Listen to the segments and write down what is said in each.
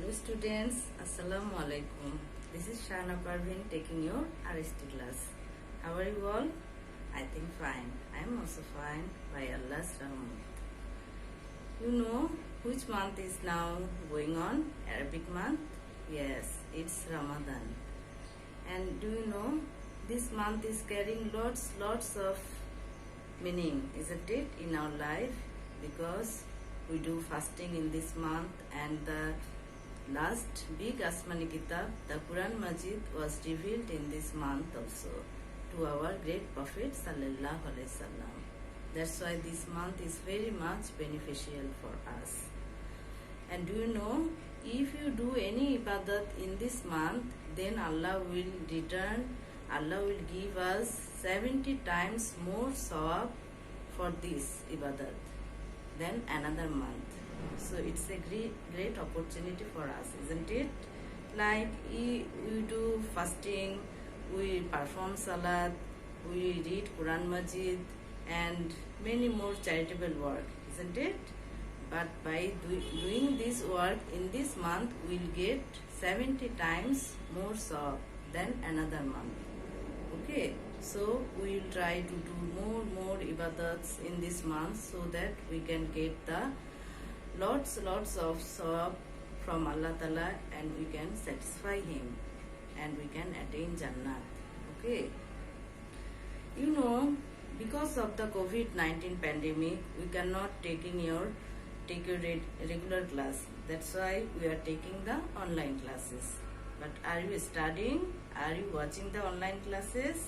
Hello students, Assalamu alaikum. This is Shana Parveen taking your RST class. How are you all? I think fine. I am also fine by Allah's rahmat. You know which month is now going on? Arabic month? Yes, it's Ramadan. And do you know this month is carrying lots of meaning, isn't it, in our life? Because we do fasting in this month, and the last big Asmani Kitab, the Quran Majid, was revealed in this month also to our great Prophet Sallallahu Alaihi Wasallam. That's why this month is very much beneficial for us. And do you know, if you do any ibadat in this month, then Allah will give us 70 times more sawab for this ibadat than another month. So it's a great opportunity for us, isn't it? Like we do fasting, we perform salat, we read Quran Majid, and many more charitable work, isn't it? But by doing this work in this month, we'll get 70 times more sawab than another month. Okay, so we will try to do more ibadats in this month so that we can get the lots of sawab from Allah Ta'ala, and we can satisfy Him and we can attain Jannat. Okay, you know, because of the COVID-19 pandemic, we cannot take your regular class. That's why we are taking the online classes. But are you studying? Are you watching the online classes?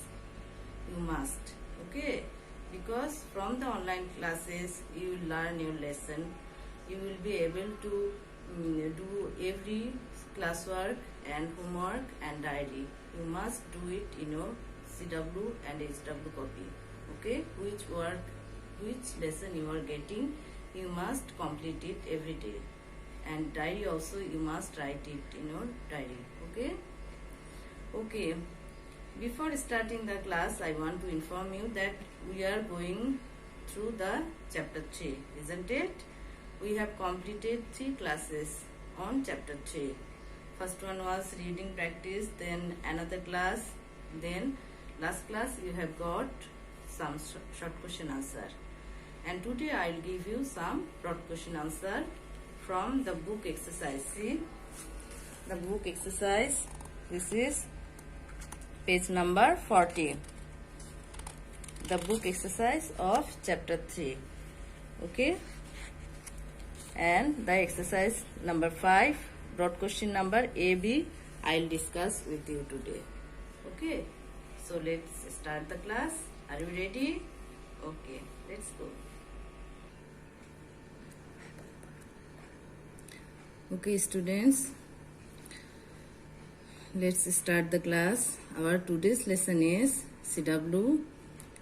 You must. Okay, because from the online classes you will learn your lesson. You will be able to do every classwork and homework and diary. You must do it in your CW and HW copy. Okay, which lesson you are getting, you must complete it every day. And diary also, you must write it in your diary. Okay, before starting the class, I want to inform you that we are going through the chapter 3, isn't it? We have completed 3 classes on chapter 3. First one was reading practice, then another class, then last class you have got some short question answer. And today I will give you some broad question answer from the book exercise. See, the book exercise, this is page number 40. The book exercise of chapter 3. Okay, and the exercise number 5, broad question number AB, I'll discuss with you today. Okay, so let's start the class. Are you ready? Okay, let's go. Okay students, let's start the class. Our today's lesson is CW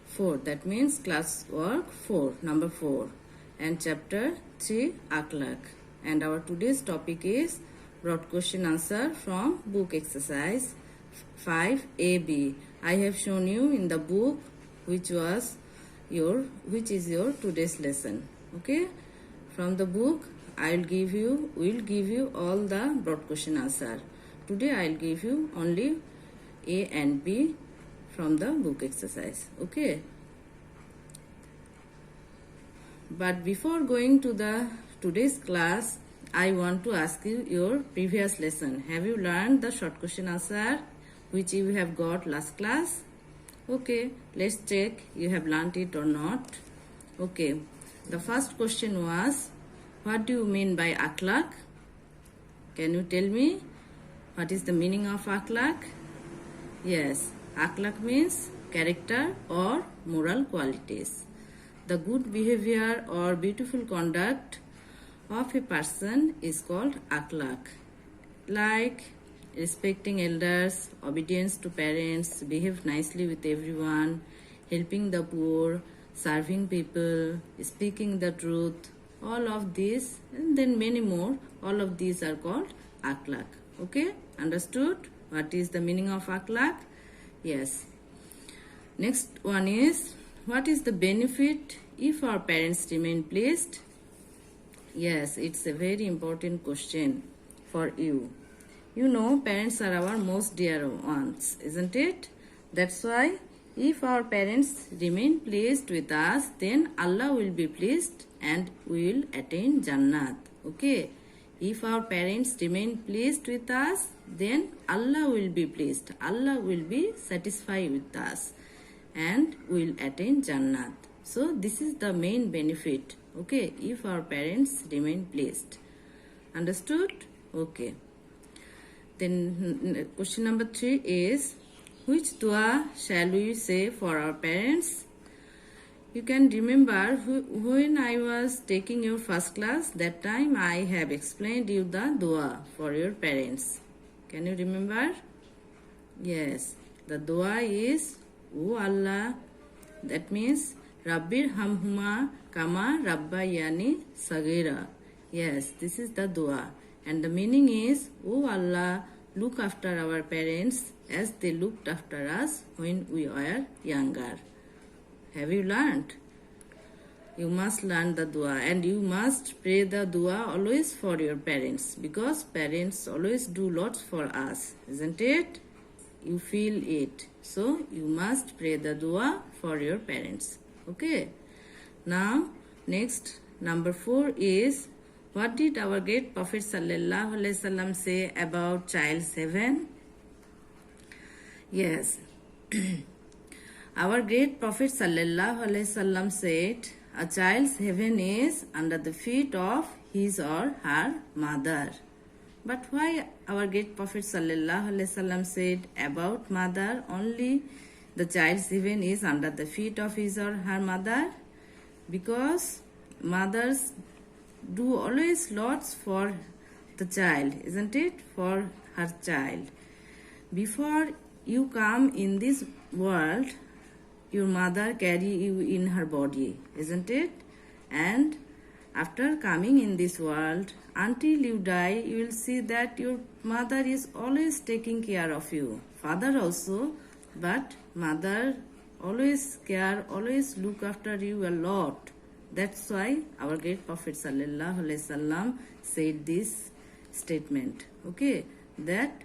4, that means class work 4, number 4, and chapter 3, Akhlaq. And our today's topic is broad question answer from book exercise 5 AB. I have shown you in the book which is your today's lesson. Okay, from the book will give you all the broad question answer. Today I'll give you only A and B from the book exercise. Okay, but before going to the today's class, I want to ask you your previous lesson. Have you learned the short question answer which you have got last class? Okay, let's check you have learned it or not. Okay, the first question was, what do you mean by akhlaq? Can you tell me what is the meaning of akhlaq? Yes, akhlaq means character or moral qualities. The good behavior or beautiful conduct of a person is called akhlaq. Like respecting elders, obedience to parents, behave nicely with everyone, helping the poor, serving people, speaking the truth, all of these, and then many more, all of these are called akhlaq. Okay, understood what is the meaning of akhlaq? Yes. Next one is, what is the benefit if our parents remain pleased? Yes, it's a very important question. for you. You know, parents are our most dear ones, isn't it? That's why if our parents remain pleased with us, then Allah will be pleased and we will attain Jannat. Okay? If our parents remain pleased with us, then Allah will be pleased. Allah will be satisfied with us and we will attain Jannat. So this is the main benefit. Okay? If our parents remain pleased. Understood? Okay. Then question number 3 is, which dua shall we say for our parents? You can remember when I was taking your first class, that time I have explained you the dua for your parents. Can you remember? Yes. The dua is, O Allah, that means Rabbir Hamhuma Kama Rabbayani Sagira. Yes, this is the dua. And the meaning is, O Allah, look after our parents as they looked after us when we were younger. Have you learned? You must learn the dua and you must pray the dua always for your parents, because parents always do lots for us, isn't it? You feel it. So you must pray the dua for your parents. Okay. Now, next, number 4 is, what did our great Prophet Sallallahu Alaihi Wasallam say about child's heaven? Yes. Our great Prophet Sallallahu Alaihi Wasallam said, a child's heaven is under the feet of his or her mother. But why our great Prophet Sallallahu Alaihi Wasallam said about mother only the child's heaven is under the feet of his or her mother? Because mothers do always lots for the child, isn't it? For her child. Before you come in this world, your mother carry you in her body, isn't it? And after coming in this world, until you die, you will see that your mother is always taking care of you. Father also, but mother always care, always look after you a lot. That's why our great Prophet Sallallahu Alaihi Wasallam said this statement. Okay, that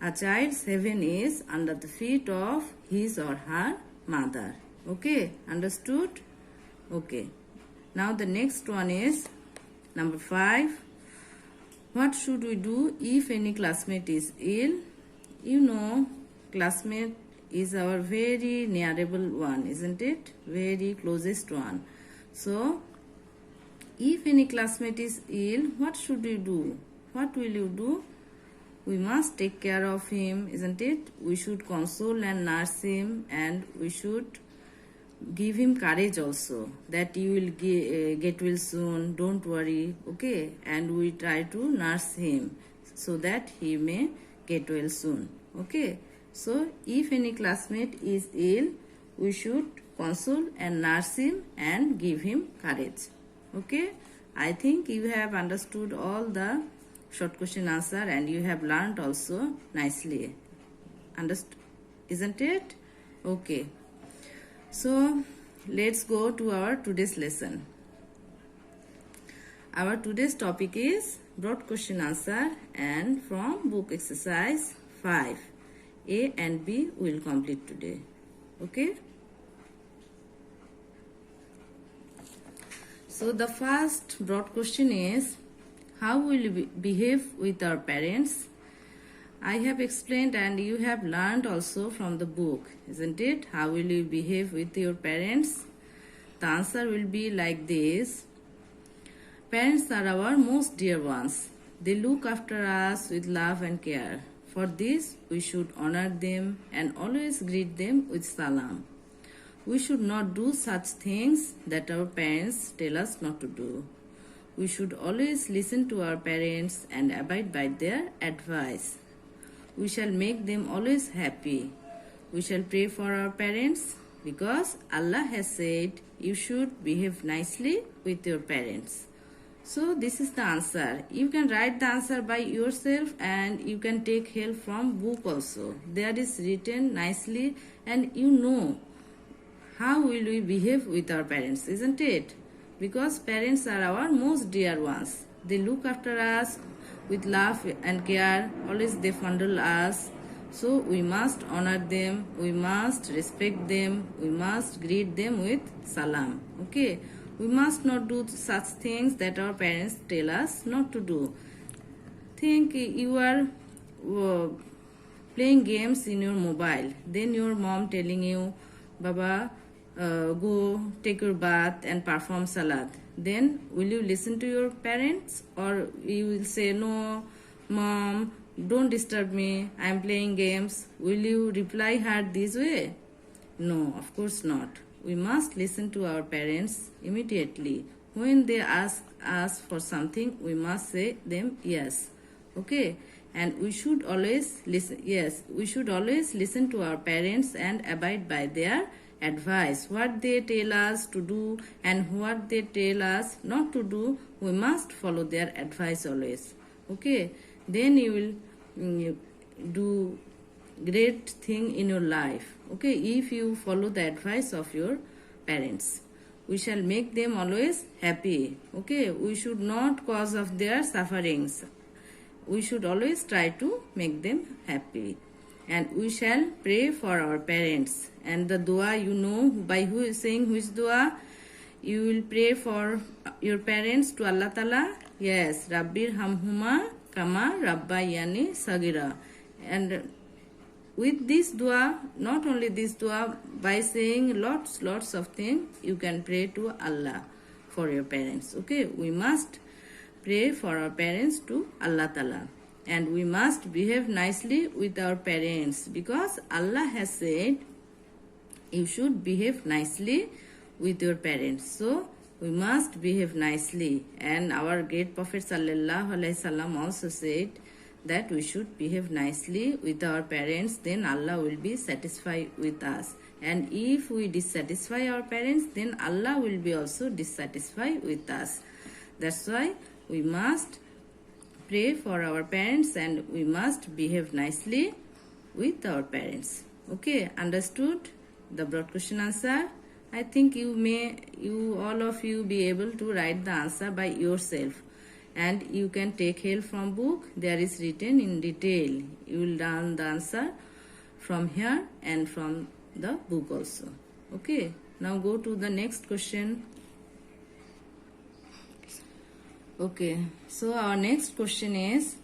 a child's heaven is under the feet of his or her mother. Okay, understood? Okay. Now the next one is number 5. What should we do if any classmate is ill? You know, classmate is our very nearable one, isn't it? Very closest one. So, if any classmate is ill, what should you do? What will you do? We must take care of him, isn't it? We should console and nurse him, and we should give him courage also, that you will get well soon, don't worry, okay? And we try to nurse him so that he may get well soon, okay? So, if any classmate is ill, we should console and nurse him and give him courage, okay? I think you have understood all the short question answer and you have learned also nicely. Understood? Isn't it? Okay. So, let's go to our today's lesson. Our today's topic is broad question answer, and from book exercise 5. A and B will complete today. Okay? So, the first broad question is, how will we behave with our parents? I have explained and you have learned also from the book, isn't it? How will you behave with your parents? The answer will be like this. Parents are our most dear ones. They look after us with love and care. For this, we should honor them and always greet them with salam. We should not do such things that our parents tell us not to do. We should always listen to our parents and abide by their advice. We shall make them always happy. We shall pray for our parents because Allah has said you should behave nicely with your parents. So this is the answer. You can write the answer by yourself and you can take help from book also. There is written nicely and you know how will we behave with our parents, isn't it? Because parents are our most dear ones. They look after us with love and care. Always they fondle us. So we must honor them, we must respect them, we must greet them with salam. Okay, we must not do such things that our parents tell us not to do. Think you are playing games in your mobile, then your mom telling you, Baba, go take your bath and perform salat. Then will you listen to your parents, or you will say, no, mom, don't disturb me, I am playing games? Will you reply her this way? No, of course not. We must listen to our parents immediately. When they ask us for something, we must say them yes. Okay? And we should always listen. Yes, we should always listen to our parents and abide by their advice. What they tell us to do and what they tell us not to do, we must follow their advice always. Okay? Then you will do great thing in your life. Okay? If you follow the advice of your parents, we shall make them always happy. Okay? We should not cause of their sufferings. We should always try to make them happy. And we shall pray for our parents. And the dua, you know by who is saying which dua? You will pray for your parents to Allah Ta'ala. Yes, Rabbir Hamhuma Kama Rabbayani Sagira. And with this dua, not only this dua, by saying lots of things, you can pray to Allah for your parents. Okay, we must pray for our parents to Allah Ta'ala. And we must behave nicely with our parents, because Allah has said you should behave nicely with your parents. So we must behave nicely. And our great Prophet Sallallahu Alaihi Wasallam also said that we should behave nicely with our parents, then Allah will be satisfied with us. And if we dissatisfy our parents, then Allah will be also dissatisfied with us. That's why we must pray for our parents and we must behave nicely with our parents. Okay, understood the broad question answer? I think all of you be able to write the answer by yourself, and you can take help from book. There is written in detail. You will learn the answer from here and from the book also. Okay, now go to the next question. Okay, so our next question is,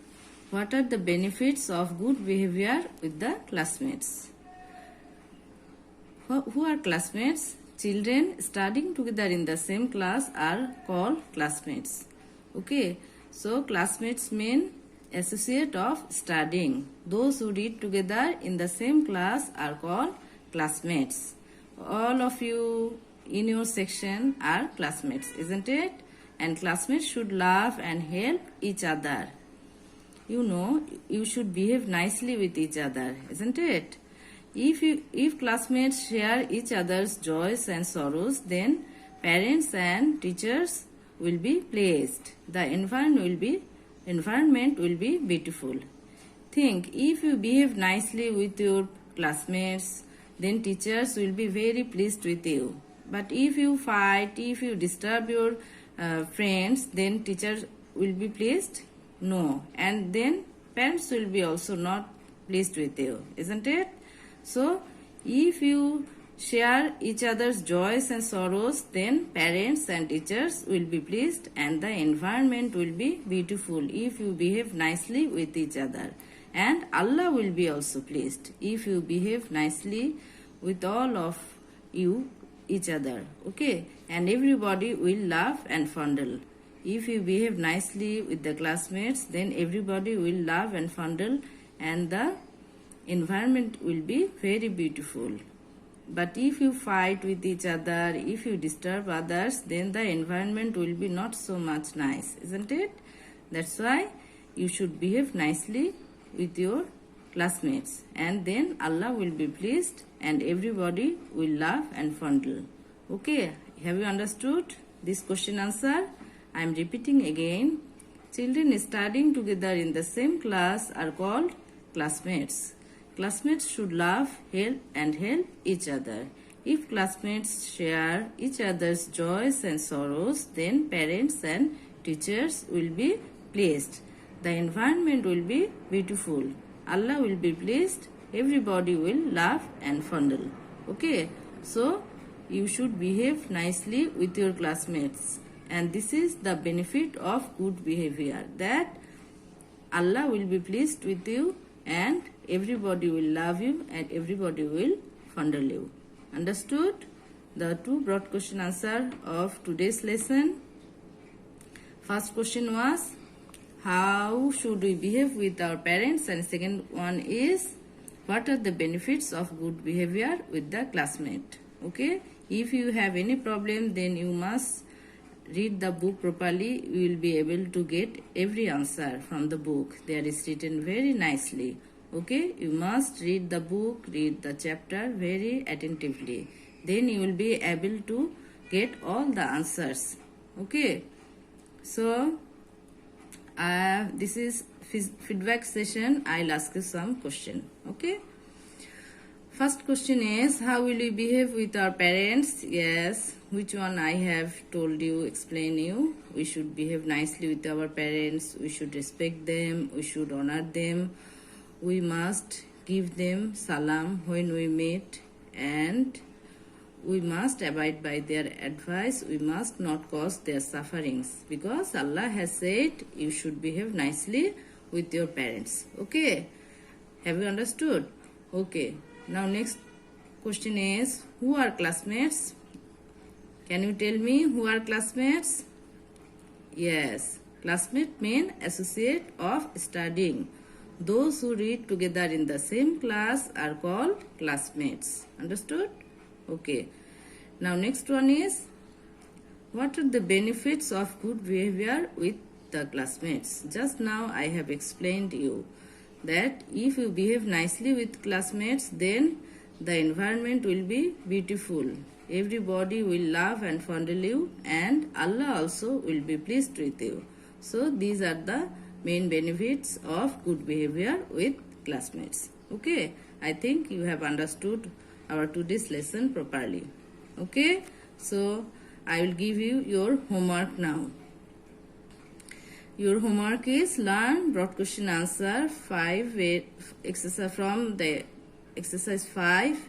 what are the benefits of good behavior with the classmates? Who are classmates? Children studying together in the same class are called classmates. Okay, so classmates mean associate of studying. Those who read together in the same class are called classmates. All of you in your section are classmates, isn't it? And classmates should laugh and help each other. You know, you should behave nicely with each other, isn't it? If classmates share each other's joys and sorrows, then parents and teachers will be pleased. The environment will be beautiful. Think, if you behave nicely with your classmates, then teachers will be very pleased with you. But if you fight, if you disturb your friends, then teachers will be pleased? No. And then parents will be also not pleased with you, isn't it? So, if you share each other's joys and sorrows, then parents and teachers will be pleased and the environment will be beautiful if you behave nicely with each other. And Allah will be also pleased if you behave nicely with all of you, each other. Okay? And everybody will laugh and fondle. If you behave nicely with the classmates, then everybody will laugh and fondle and the environment will be very beautiful. But if you fight with each other, if you disturb others, then the environment will be not so much nice, isn't it? That's why you should behave nicely with your classmates, and then Allah will be pleased and everybody will laugh and fondle. Okay, have you understood this question answer? I am repeating again. Children studying together in the same class are called classmates. Classmates should laugh, help each other. If classmates share each other's joys and sorrows, then parents and teachers will be pleased. the environment will be beautiful. Allah will be pleased. Everybody will laugh and fondle. Okay, so you should behave nicely with your classmates, and this is the benefit of good behavior, that Allah will be pleased with you and everybody will love you and everybody will fondle you. Understood? The two broad question answer of today's lesson. First question was, how should we behave with our parents? And second one is, what are the benefits of good behavior with the classmate? Okay, if you have any problem, then you must read the book properly. You will be able to get every answer from the book. There is written very nicely. Okay, you must read the book, read the chapter very attentively. Then you will be able to get all the answers. Okay, so this is feedback session. I'll ask you some question. Okay, first question is, how will we behave with our parents? Yes, which one I have told you, explain you. We should behave nicely with our parents. We should respect them. We should honor them. We must give them salam when we meet, and we must abide by their advice. We must not cause their sufferings, because Allah has said you should behave nicely with your parents. Okay, have you understood? Okay, now next question is, who are classmates? Can you tell me who are classmates? Yes, classmate mean associate of studying. Those who read together in the same class are called classmates. Understood? Okay. Now next one is, what are the benefits of good behavior with the classmates? Just now I have explained you that if you behave nicely with classmates, then the environment will be beautiful. Everybody will love and fondle you, and Allah also will be pleased with you. So these are the main benefits of good behavior with classmates. Okay, I think you have understood our today's lesson properly. Okay, so I will give you your homework now. Your homework is learn broad question answer 5 exercise from the exercise 5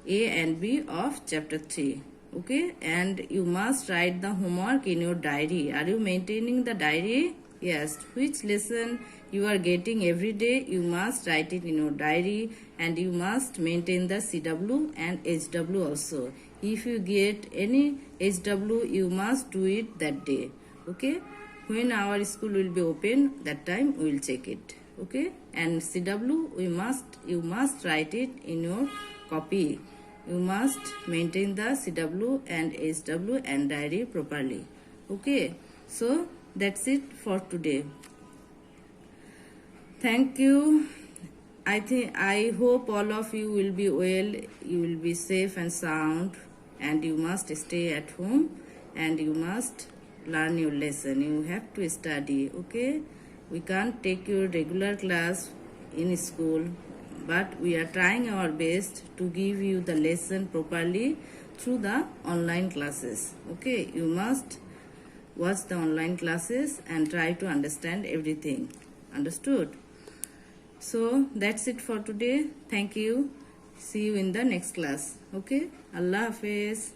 A and B of chapter 3. Okay, and you must write the homework in your diary. Are you maintaining the diary? Yes, which lesson you are getting every day, you must write it in your diary, and you must maintain the CW and HW also. If you get any HW, you must do it that day. Okay, when our school will be open, that time we will check it. Okay, and CW you must write it in your copy. You must maintain the CW and HW and diary properly. Okay, so that's it for today. Thank you. I hope all of you will be well, you will be safe and sound, and you must stay at home and you must learn your lesson. You have to study. Okay, we can't take your regular class in school, but we are trying our best to give you the lesson properly through the online classes. Okay, you must watch the online classes and try to understand everything. Understood? So that's it for today. Thank you. See you in the next class. Okay, Allah Hafiz.